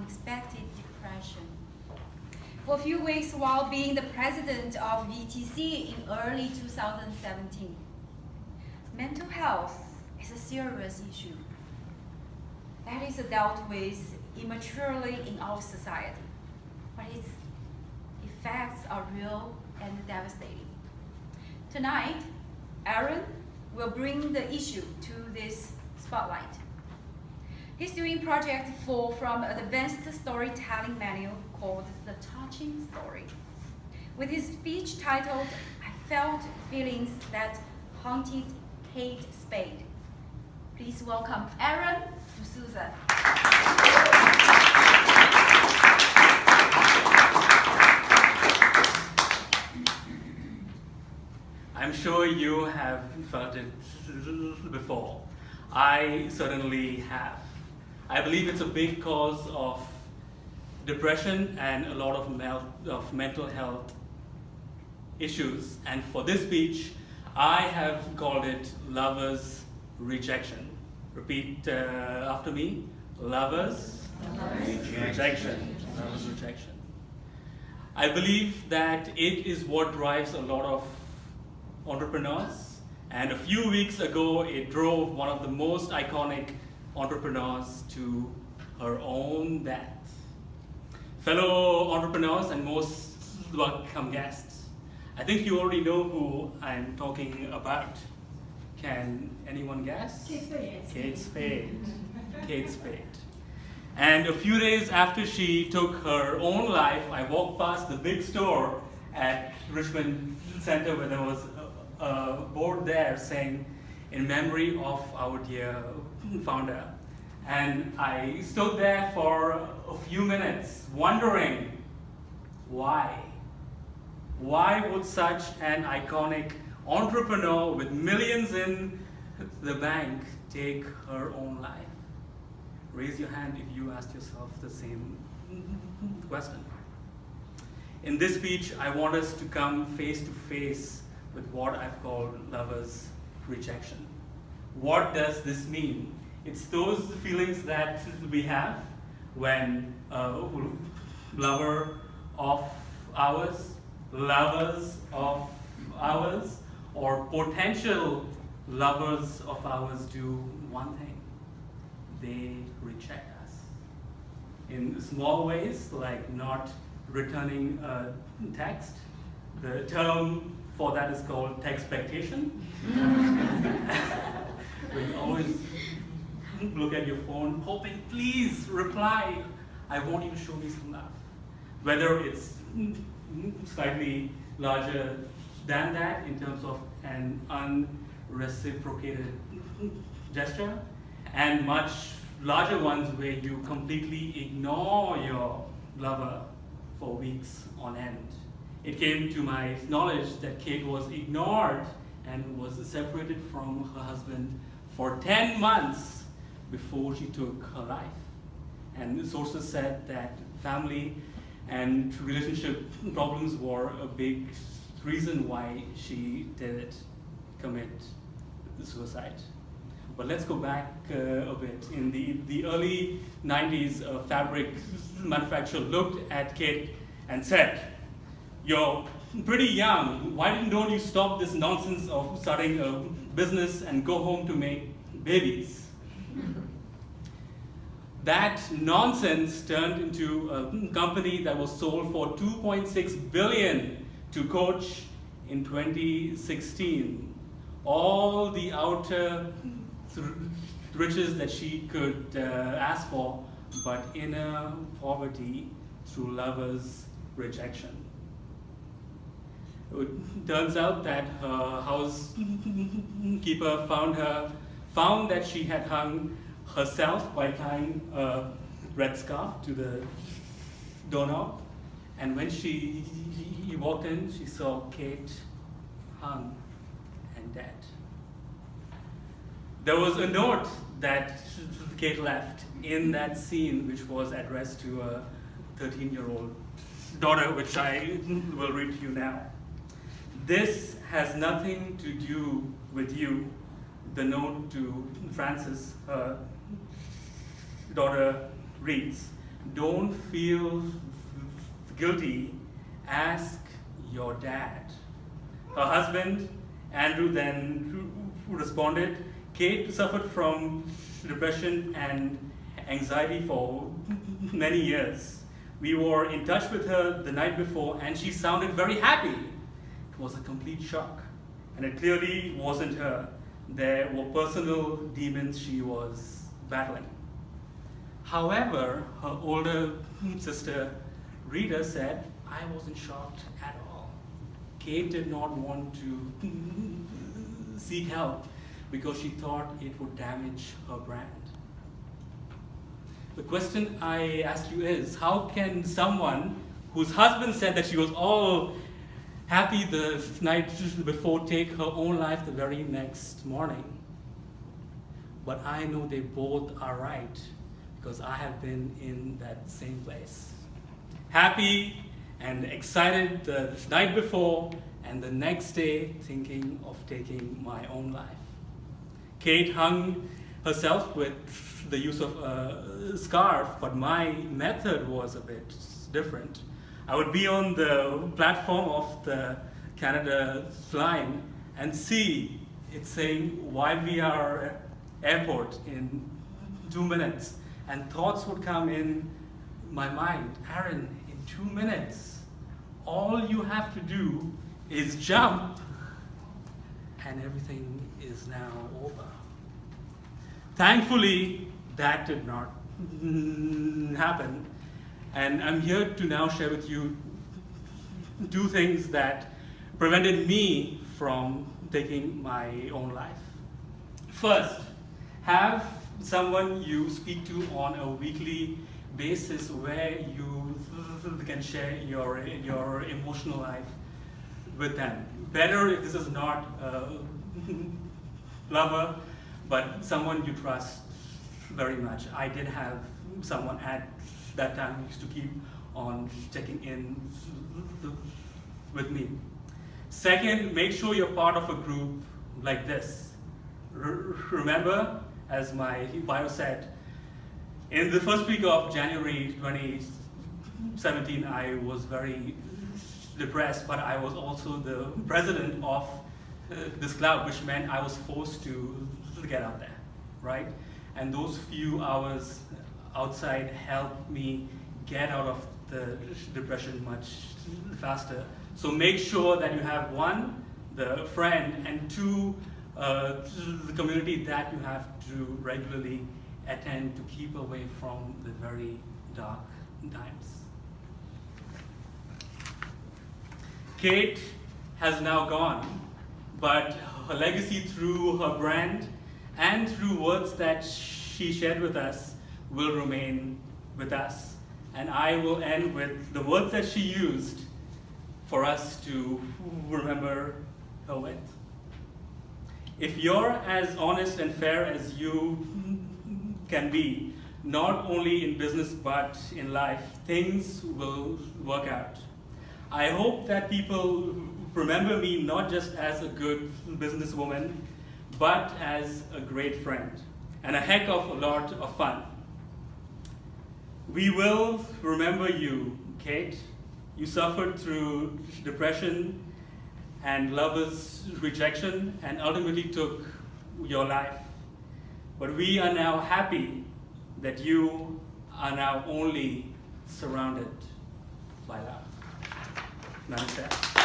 unexpected depression. For a few weeks while being the president of VTC in early 2017. Mental health is a serious issue that is dealt with immaturely in our society, but its effects are real and devastating. Tonight, Aaron will bring the issue to this spotlight. He's doing project 4 from an advanced storytelling manual called The Touching Story. With his speech titled, I Felt Feelings That Haunted Kate Spade. Please welcome Aaron D'Souza. I'm sure you have felt it before. I certainly have. I believe it's a big cause of depression and a lot of mental health issues. And for this speech, I have called it Lover's Rejection. Repeat after me. Lover's Rejection. Lover's Rejection. I believe that it is what drives a lot of entrepreneurs, and a few weeks ago it drove one of the most iconic entrepreneurs to her own death. Fellow entrepreneurs and most welcome guests, I think you already know who I'm talking about. Can anyone guess? Kate Spade. Kate Spade. Kate Spade. And a few days after she took her own life, I walked past the big store at Richmond Center where there was a board there saying, in memory of our dear founder. And I stood there for a few minutes wondering why. Why would such an iconic entrepreneur with millions in the bank take her own life? Raise your hand if you asked yourself the same question. In this speech, I want us to come face to face with what I've called lover's rejection. What does this mean? It's those feelings that we have when a lover of ours, lovers of ours, or potential lovers of ours do one thing. They reject us. In small ways, like not returning a text. The term for that is called textpectation. When you always look at your phone, hoping, please reply. I want you to show me some love. Whether it's slightly larger than that in terms of an unreciprocated gesture, and much larger ones where you completely ignore your lover for weeks on end. It came to my knowledge that Kate was ignored and was separated from her husband for 10 months before she took her life. And sources said that family and relationship problems were a big reason why she did commit suicide. But let's go back a bit. In the early 90s, a fabric manufacturer looked at Kate and said, "You're pretty young. Why don't you stop this nonsense of starting a business and go home to make babies?" That nonsense turned into a company that was sold for $2.6 billion to Coach in 2016. All the outer riches that she could ask for, but inner poverty through lover's rejection. It turns out that her housekeeper found that she had hung herself by tying a red scarf to the doorknob, and when he walked in, she saw Kate hung and dead. There was a note that Kate left in that scene, which was addressed to a 13-year-old daughter, which I will read to you now. "This has nothing to do with you," the note to Frances, her daughter, reads. don't feel guilty, ask your dad. Her husband, Andrew, then responded, Kate suffered from depression and anxiety for many years. We were in touch with her the night before and she sounded very happy. It was a complete shock. And it clearly wasn't her. There were personal demons she was battling. However, her older sister, Rita, said, I wasn't shocked at all. Kate did not want to seek help because she thought it would damage her brand. The question I ask you is, how can someone whose husband said that she was all happy the night before take her own life the very next morning? But I know they both are right because I have been in that same place. Happy and excited the night before and the next day thinking of taking my own life. Kate hung herself with the use of a scarf, but my method was a bit different. I would be on the platform of the Canada line and see it saying YVR Airport in 2 minutes, and thoughts would come in my mind. Aaron, in 2 minutes, all you have to do is jump and everything is now over. Thankfully, that did not happen. And I'm here to now share with you 2 things that prevented me from taking my own life. First, have someone you speak to on a weekly basis where you can share your emotional life with them. Better if this is not a lover, but someone you trust very much. I did have someone at that time who used to keep on checking in with me. Second, make sure you're part of a group like this. Remember, as my bio said, in the first week of January 2017, I was very depressed, but I was also the president of this club, which meant I was forced to get out there, right? And those few hours outside helped me get out of the depression much faster. So make sure that you have 1, the friend, and 2, the community that you have to regularly attend to keep away from the very dark times. Kate has now gone, but her legacy through her brand and through words that she shared with us will remain with us. And I will end with the words that she used for us to remember her with. If you're as honest and fair as you can be, not only in business but in life, things will work out. I hope that people remember me not just as a good businesswoman, but as a great friend and a heck of a lot of fun. We will remember you, Kate. You suffered through depression and lovers' rejection and ultimately took your life. But we are now happy that you are now only surrounded by love. Namaste.